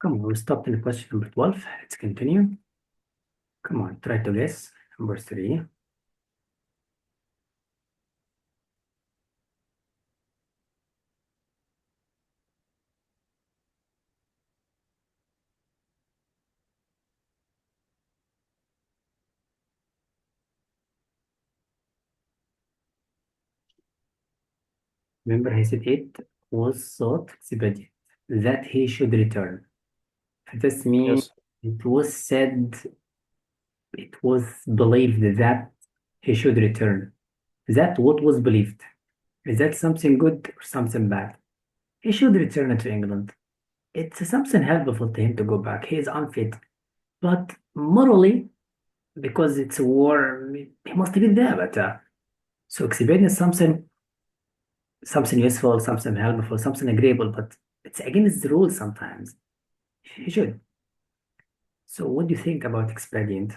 Come on, we stopped in question number 12. Let's continue. Come on, try to guess. Number 3. Remember, he said it was thought expedient that he should return. This means Yes. it was said, it was believed that he should return. That what was believed. Is that something good or something bad? He should return to England. It's something helpful to him to go back. He is unfit. But morally, because it's a war, he must be there. But so experience is something useful, something helpful, something agreeable, but it's against the rules sometimes. He should. So what do you think about expedient?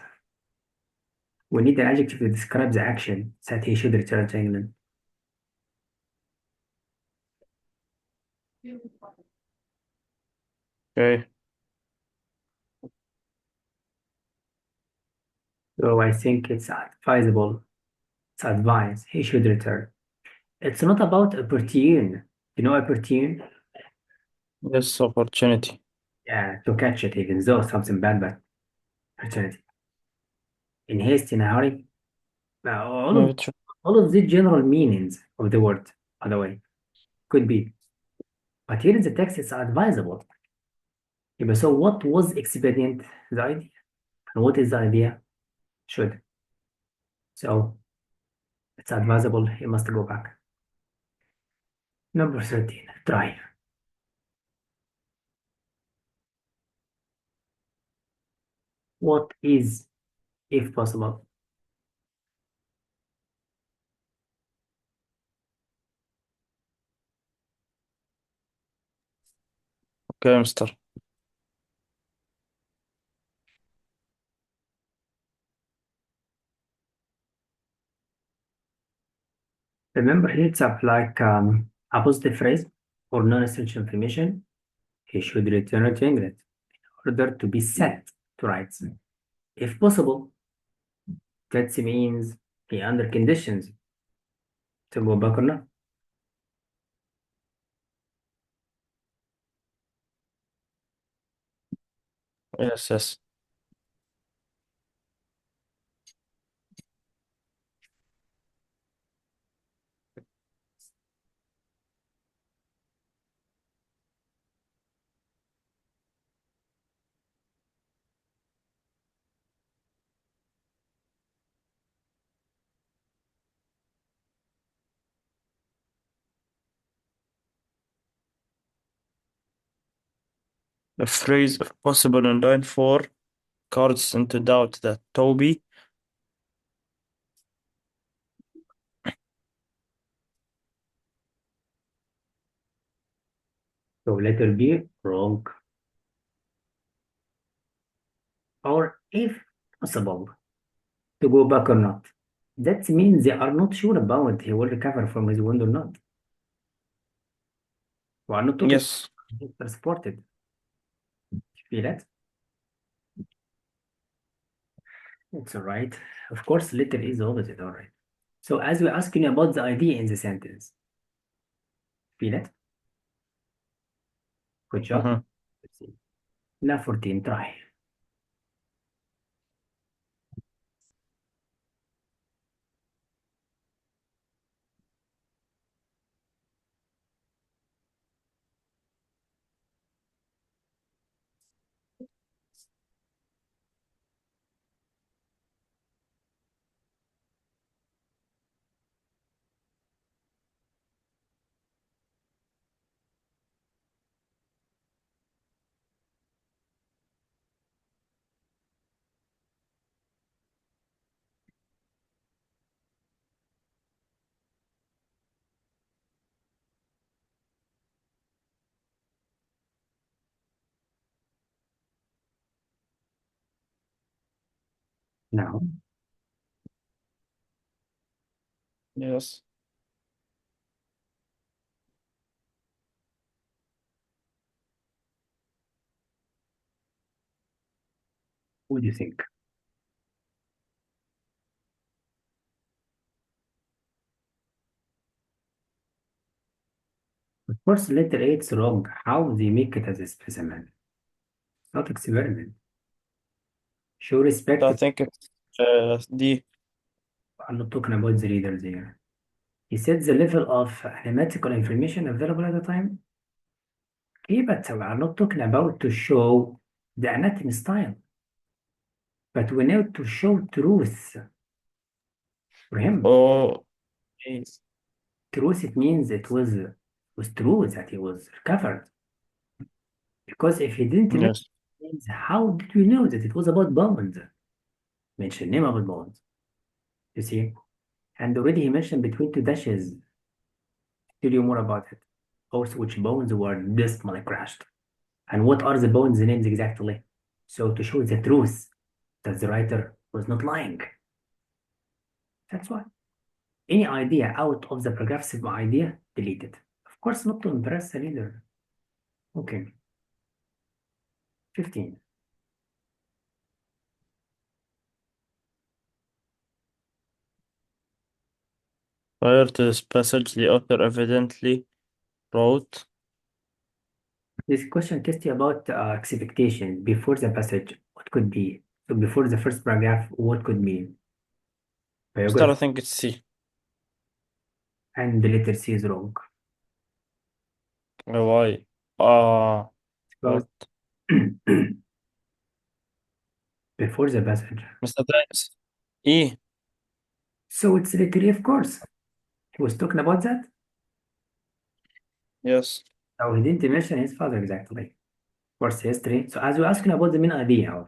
We need an adjective to describe the action that he should return to England. Okay. So I think it's advisable. It's advised he should return. It's not about opportune. You know opportune? Yes, opportunity. Yeah, to catch it, even though something bad, but opportunity. In haste, in a hurry. All of Maybe true. all of the general meanings of the word, by the way, could be. But here in the text, it's advisable. So what was expedient? The idea. And what is the idea? Should. So it's advisable. He must go back. Number 13. Try. What is, if possible? Okay, mister. Remember, here it's up like a positive phrase or non-essential information. He should return to England in order to be set to rights. If possible, that means he under conditions to go back or not. Yes, yes. The phrase, if possible, in line 4 cards into doubt that Toby. So letter B, wrong. Or if possible, to go back or not. That means they are not sure about he will recover from his wound or not. We are not talking Yes. about transported. Feel it? It's all right. Of course, letter is always all right. So as we're asking about the idea in the sentence, feel it? Good job. Mm-hmm. Let's see. Now 14, try. Now, Yes. What do you think? Of course, letter A it's wrong. How they make it as a specimen? Not experiment. Show respect. I think it's D. I'm not talking about the readers here. He said the level of anatomical information available at the time. Okay, but I'm not talking about to show the anatomy style, but we need to show truth for him. Oh, A. Truth, it means it was true that he was recovered. Because if he didn't mention Yes. names, how did we know that it was about bones? Mention name about bones. You see? And already he mentioned between two dashes. Tell you more about it. Also, which bones were dismally crashed. And what are the bones names exactly? So to show the truth that the writer was not lying. That's why. Any idea out of the progressive idea, deleted. Of course, not to impress the reader. Okay. 15. Prior to this passage, the author evidently wrote. This question tests you about expectation before the passage. What could be? So before the first paragraph, what could be? Still, I Biography. think it's C. And the letter C is wrong. Why? Ah, Because what? before the passage. Mr. Dance. E. So it's literally, of course. He was talking about that. Yes. So he didn't mention his father exactly. Of course, history. So as we're asking about the main idea,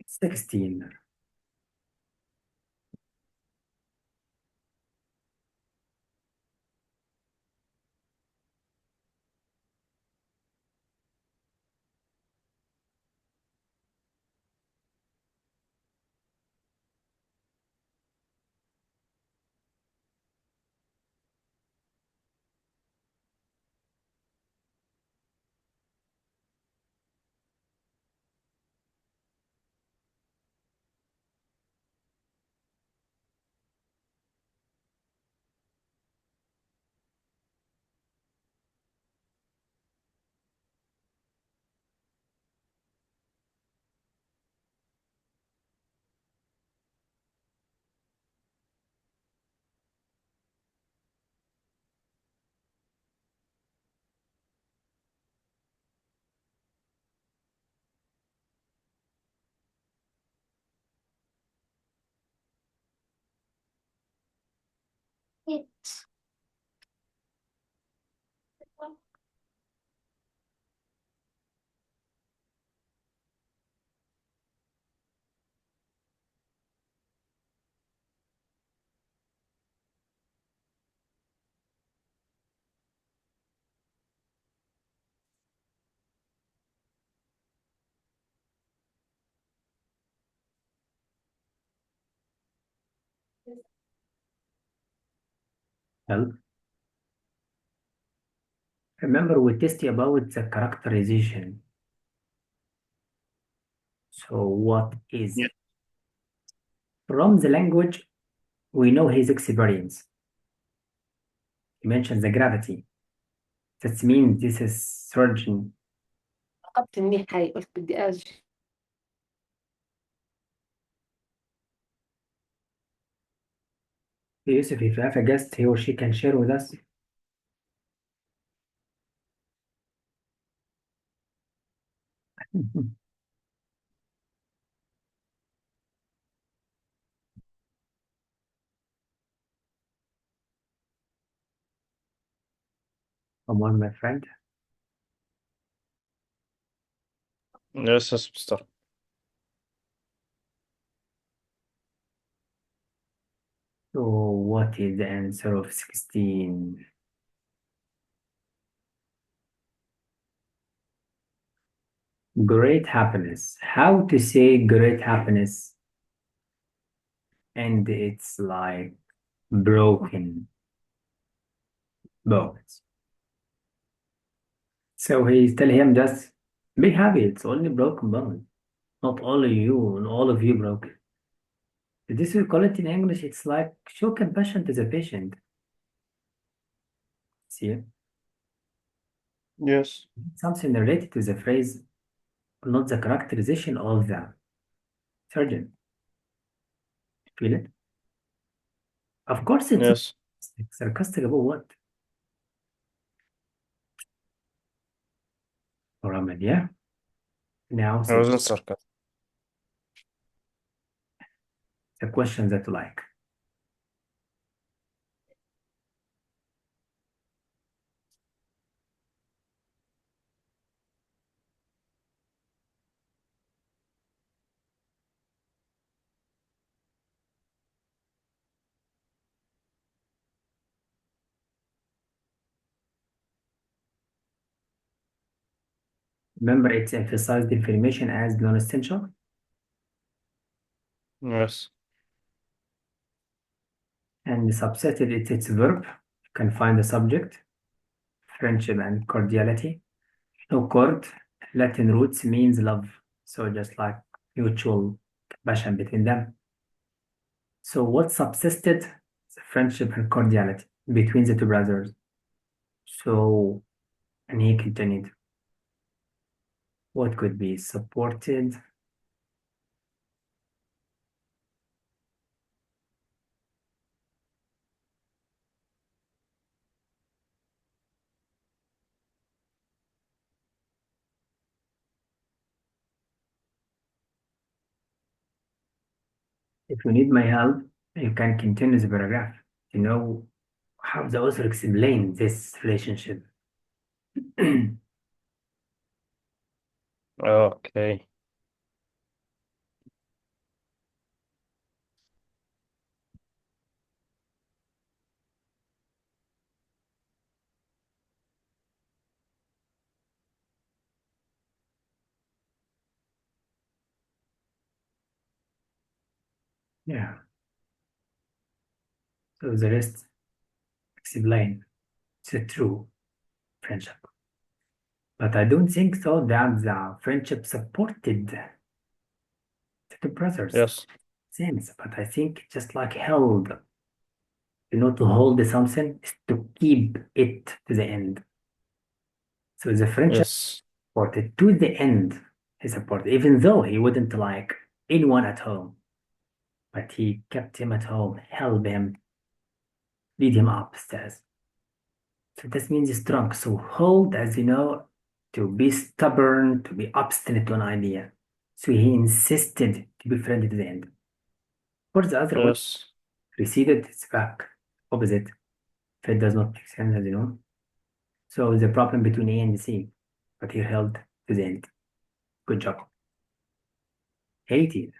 16. Well, remember we tested about the characterization. So what is Yeah. from the language we know his experience. He mentions the gravity. That means this is surgeon. عقبت منيح هاي قلت بدي أجي. Yusuf, if you have a guest, he or she can share with us. Come on, my friend. Yes, yes, Mr. So what is the answer of 16? Great happiness. How to say great happiness? And it's like broken bones. So he's telling him just be happy, it's only broken bones. Not all of you, all of you broke. This we call it in English, it's like show compassion to the patient. See, Yes. something related to the phrase, not the characterization of the surgeon. Feel it? Of course, it's Yes. sarcastic about what? Muhammad, yeah. Now, I wasn't sarcastic. the question that you like. Remember, it's emphasized information as non-essential. Yes. And subsetted its verb. You can find the subject, friendship and cordiality. No cord, Latin roots means love. So just like mutual compassion between them. So what subsisted? The friendship and cordiality between the two brothers. So, and he continued. What could be supported? If you need my help, you can continue the paragraph. You know how the author explains this relationship. Okay. Yeah. So the rest explain the true friendship. But I don't think so that the friendship supported the two brothers. Yes. Sense, but I think just like held, to hold something is to keep it to the end. So the friendship Yes. supported to the end. He supported, even though he wouldn't like anyone at home, but he kept him at home, held him, lead him upstairs. So this means strong. So hold, as you know, to be stubborn, to be obstinate on idea. So he insisted to be friendly to the end. For the other one, Yes. receded its back, opposite. If it does not make sense, as you know. So the problem between A and C, but he held to the end. Good job. 18.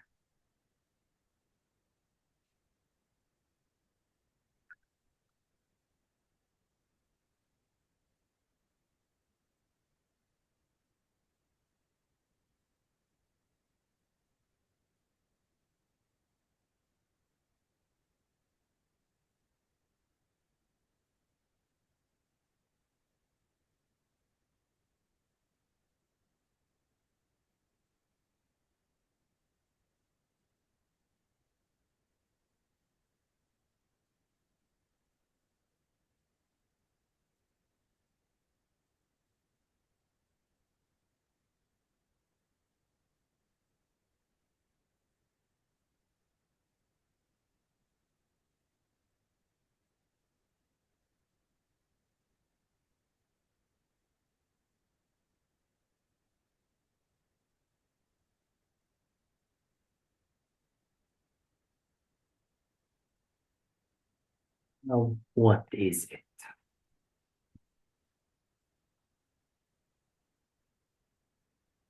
Now, what is it?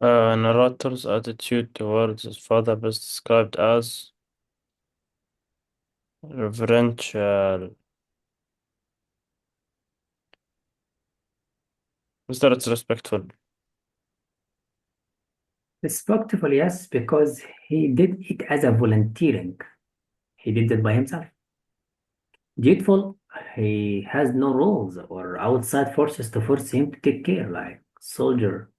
Narrator's attitude towards his father best described as reverential. Mr. It's respectful. Respectful, yes, because he did it as a volunteering. He did it by himself. Dutiful, he has no rules or outside forces to force him to take care, like soldier.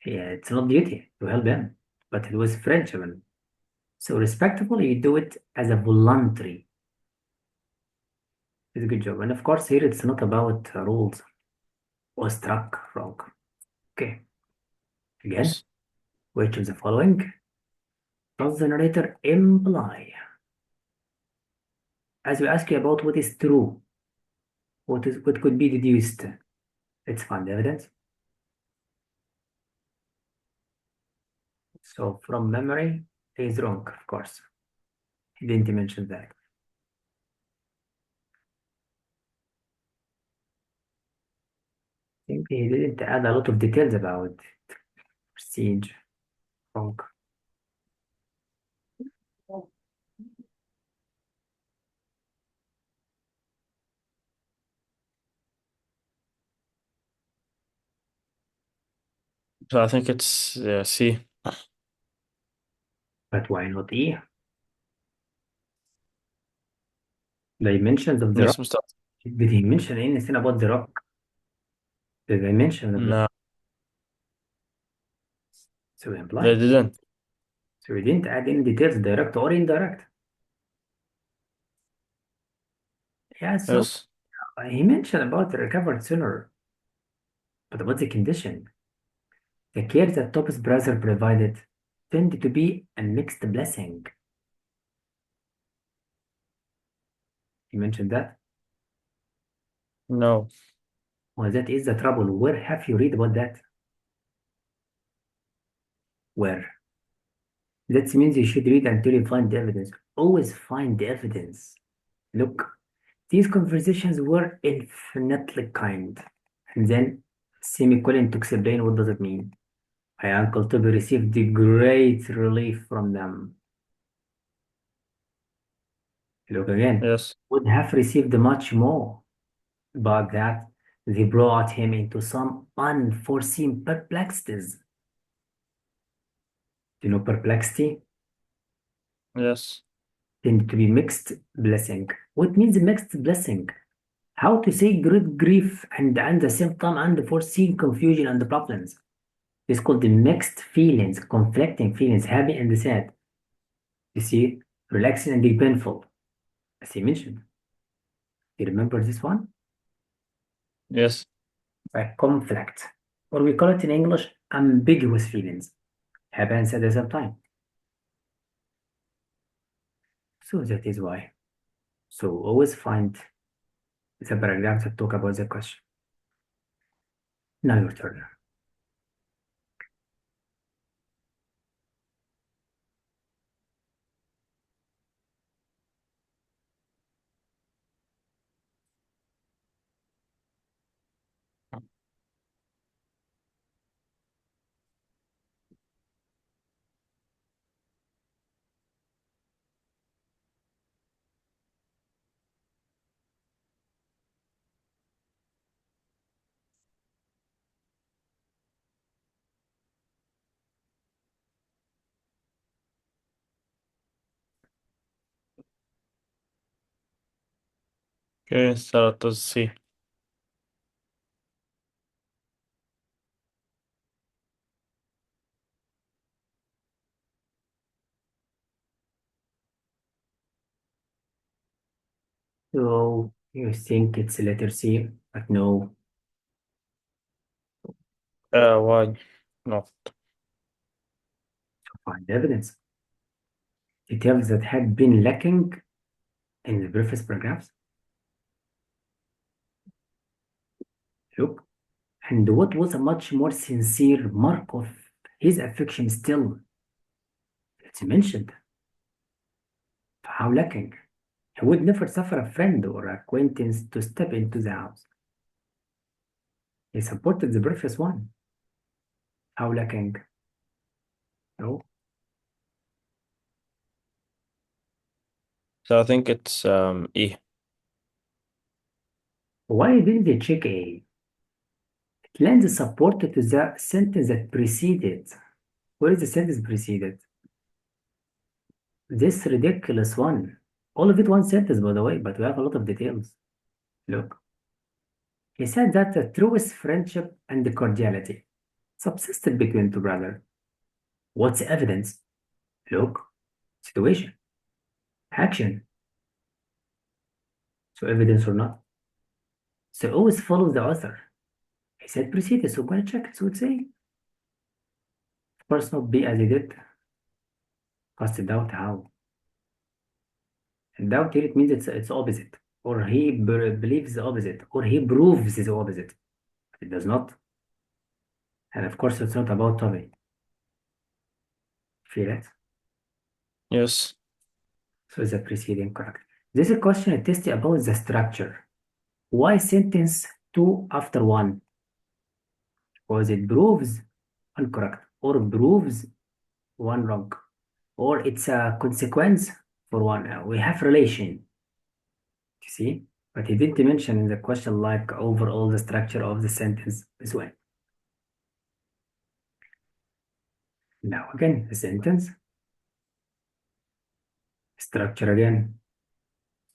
Yeah, it's not duty to help him, but it was friendship. So respectful, you do it as a voluntary. It's a good job. And of course, here it's not about rules or struck wrong. Okay. Again, Yes. which of the following does the narrator imply? As we ask you about what is true, what could be deduced? Let's find evidence. So from memory is wrong, of course. He didn't mention that. I think he didn't add a lot of details about siege. Wrong. So I think it's C. But why not E? Dimensions of the Yes, rock. Mustafa. Did he mention anything about the rock? The dimension of the No, so they implied. didn't. So he didn't add any details, direct or indirect. Yeah, so Yes. he mentioned about the recovered sooner, but about the condition. The care that Top's brother provided tended to be a mixed blessing. He mentioned that. No. Well, that is the trouble. Where have you read about that? Where? That means you should read until you find evidence. Always find evidence. Look, these conversations were infinitely kind. And then semicolon to explain what does it mean. My uncle Toby received the great relief from them. Look again. Yes. Would have received much more, but that they brought him into some unforeseen perplexities. Do you know perplexity? Yes. Tend to be mixed blessing. What means mixed blessing? How to say great grief and at the same time unforeseen confusion and problems. It's called the mixed feelings, conflicting feelings, happy and sad. You see, relaxing and painful, as he mentioned. You remember this one? Yes. A conflict, or we call it in English ambiguous feelings, happy and sad at the same time. So that is why. So always find the paragraphs that talk about the question. Now your turn. Okay, so it was C. So you think it's letter C, but no. Why not? Find evidence. Details that had been lacking in the previous paragraphs. Look, and what was a much more sincere mark of his affection still? It's mentioned. How lacking? He would never suffer a friend or acquaintance to step into the house. He supported the previous one. How lacking? No. So I think it's E. Why didn't they check A? It lends support to the sentence that preceded. Where is the sentence preceded? This ridiculous one. All of it one sentence, by the way, but we have a lot of details. Look. He said that the truest friendship and cordiality. subsisted between two brothers. What's evidence? Look, situation, action. So evidence or not? So always follow the author. He said preceded, so I'm gonna check it. So it's saying, of course, not be as he did. Cast doubt how? And doubt here it means it's opposite, or he believes the opposite, or he proves the opposite. It does not. And of course, it's not about topic. Feel it? Yes. So the preceding correct. This question is testing about the structure. Why sentence two after one? Because it proves incorrect or proves one wrong, or it's a consequence for one. We have relation, you see, but he didn't mention in the question like overall the structure of the sentence as well. Now again, the sentence structure again,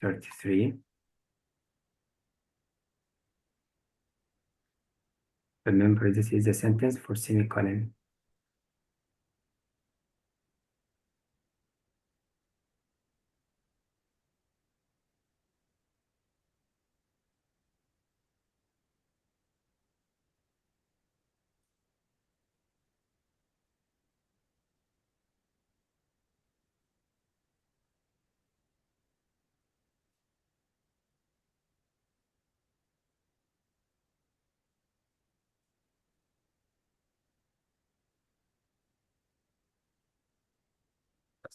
33. Remember, this is a sentence for semicolon.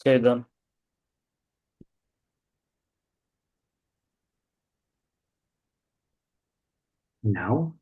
Okay, done. Now,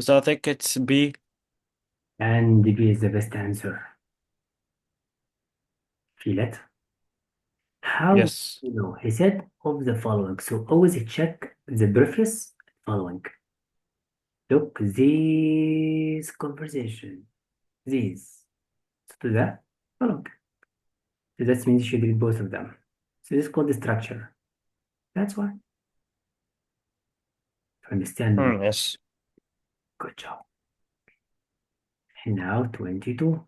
So I think it's B. and B is the best answer. Feel it? How Yes. you know? He said of the following. So always check the previous following. Look, these conversation, these. So to that following. So that means you should read both of them. So this is called the structure. That's why. Understand? Yes. Good job. And now 22.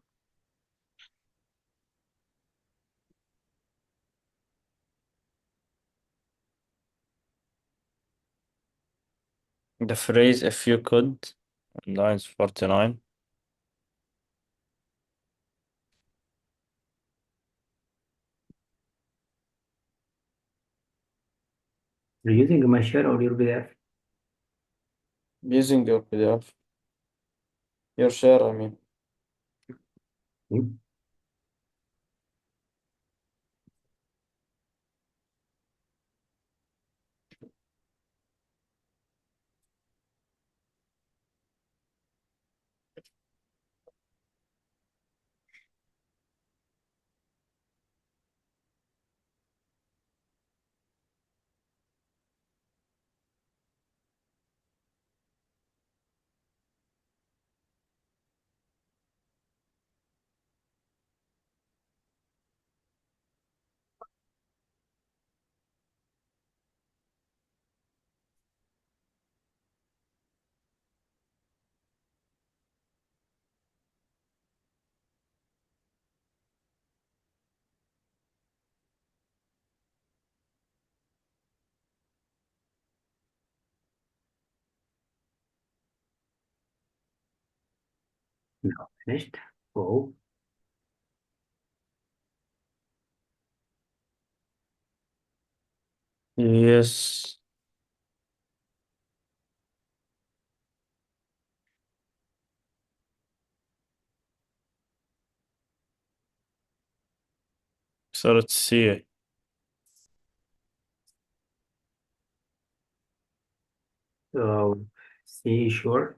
The phrase if you could, lines 49. You're using my share or your PDF? Using your PDF. Your share, I mean. Hmm? Now finished. Go. Yes. صارت C. So C sure,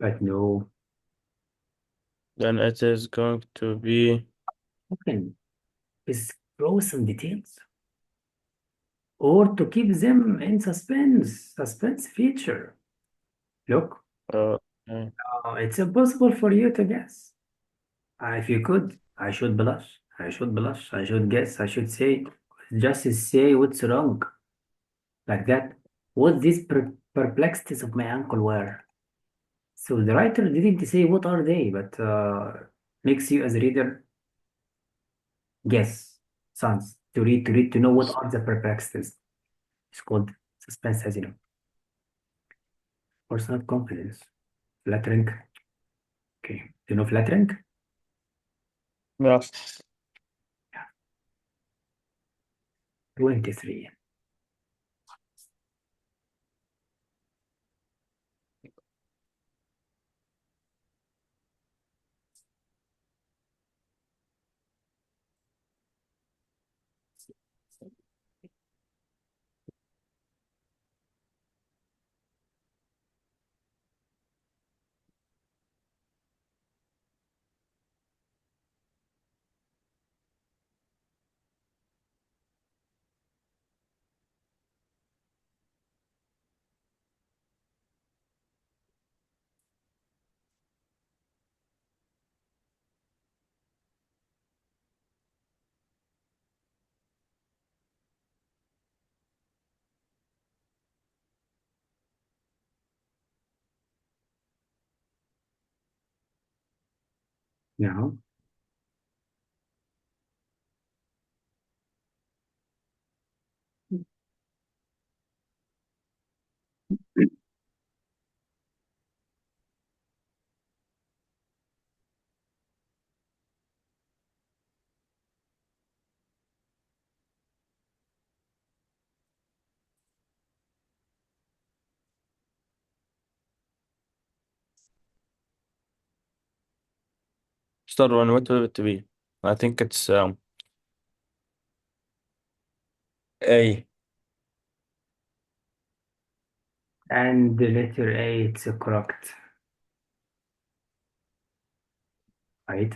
but no. Then it is going to be Mمكن scroll some details or to keep them in suspense feature. Look, okay. it's impossible for you to guess. If you could, I should blush. I should blush. I should guess. I should say, just say what's wrong. Like that. What these perplexities of my uncle were. So the writer didn't say what are they, but makes you as a reader guess, sons, to know what are the perplexities. It's called suspense, as you know. Of course, not confidence. Flattering. Okay. Do you know flattering? Yeah. 23. Now, Start one. What will it be? I think it's A. and the letter A, it's correct. Right?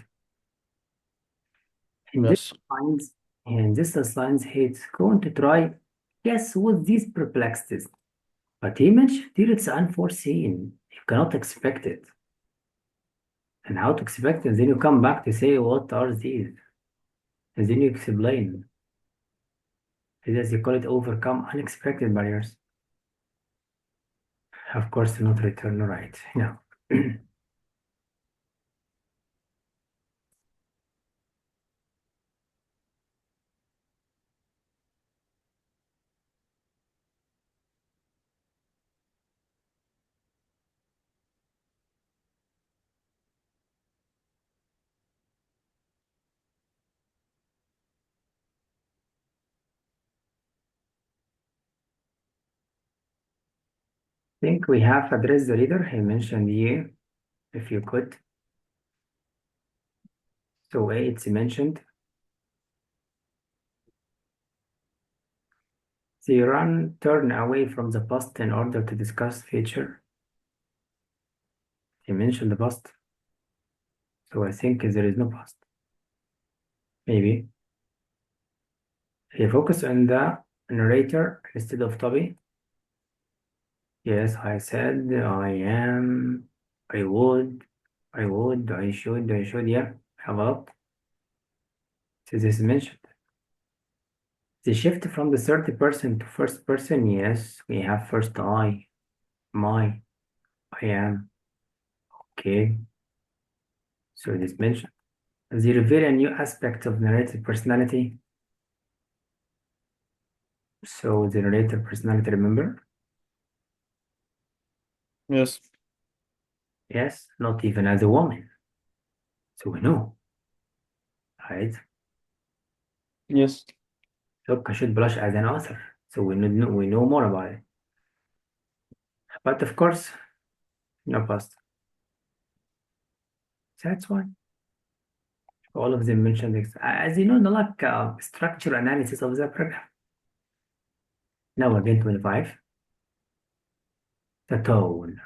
In this Yes. lines, in this lines, he's going to try guess what these perplexities. But he mentioned here it's unforeseen. You cannot expect it. And how to expect it? Then you come back to say what are these? And then you explain. It is, you call it overcome unexpected barriers. Of course, not return right. No. Think we have addressed the reader. He mentioned you, if you could. So A, it's mentioned. They turn away from the past in order to discuss future. He mentioned the past. So I think there is no past. Maybe. He focus on the narrator instead of Toby. Yes, I said, I am, I would, I should, yeah, have a lot. So this is mentioned. The shift from the third person to first person, yes, we have first I, my, I am, okay. So it is mentioned. They reveal a new aspect of narrative personality. So the narrator personality, remember? Yes. Yes, not even as a woman. So we know, right? Yes. Look, I should blush as an author. So we know more about it. But of course, no past. That's why. All of them mentioned this. As you know, no, like structure analysis of the program. Now again, 25. The tone.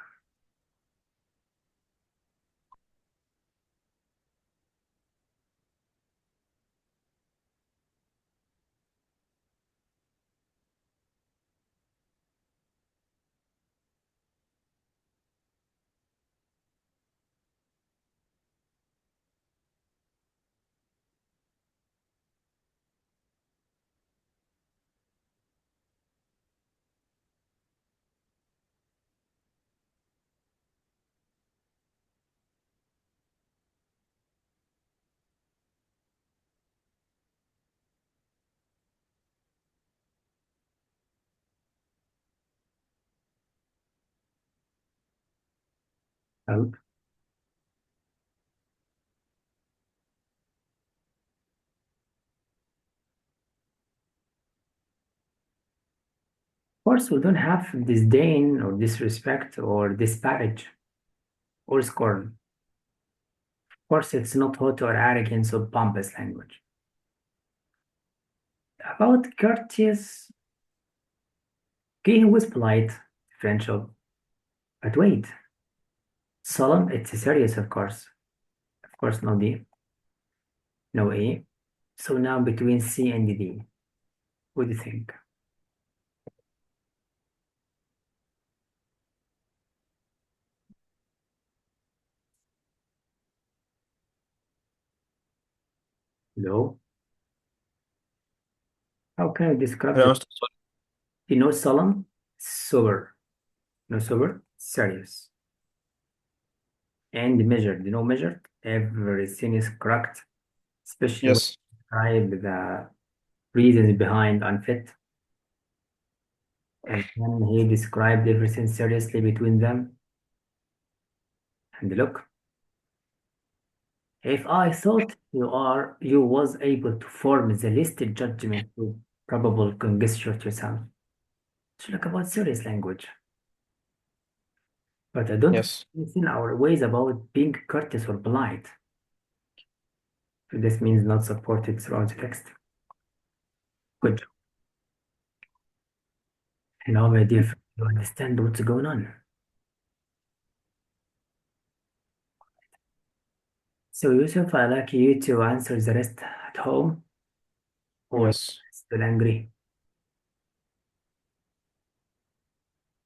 Of course, we don't have disdain or disrespect or disparage or scorn. Of course, it's not haughty or arrogance or pompous language. About courteous, okay, he was polite, friendship, but wait, solemn, it's serious, of course. Of course, no D, no A. So now between C and D, what do you think? No. How can I describe Yeah, it? You know, solemn, sober. No sober, serious. And measured. You know, measured. Everything is correct, especially when yes, you describe the reasons behind unfit. And then he described everything seriously between them. And look, if I thought you was able to form the listed judgment with probable conjecture to yourself. So look about serious language. But I don't yes, in our ways about being courteous or polite. So this means not supported throughout the text. Good job. Now, my dear friend, you understand what's going on. So, Yusuf, I'd like you to answer the rest at home or yes. still angry.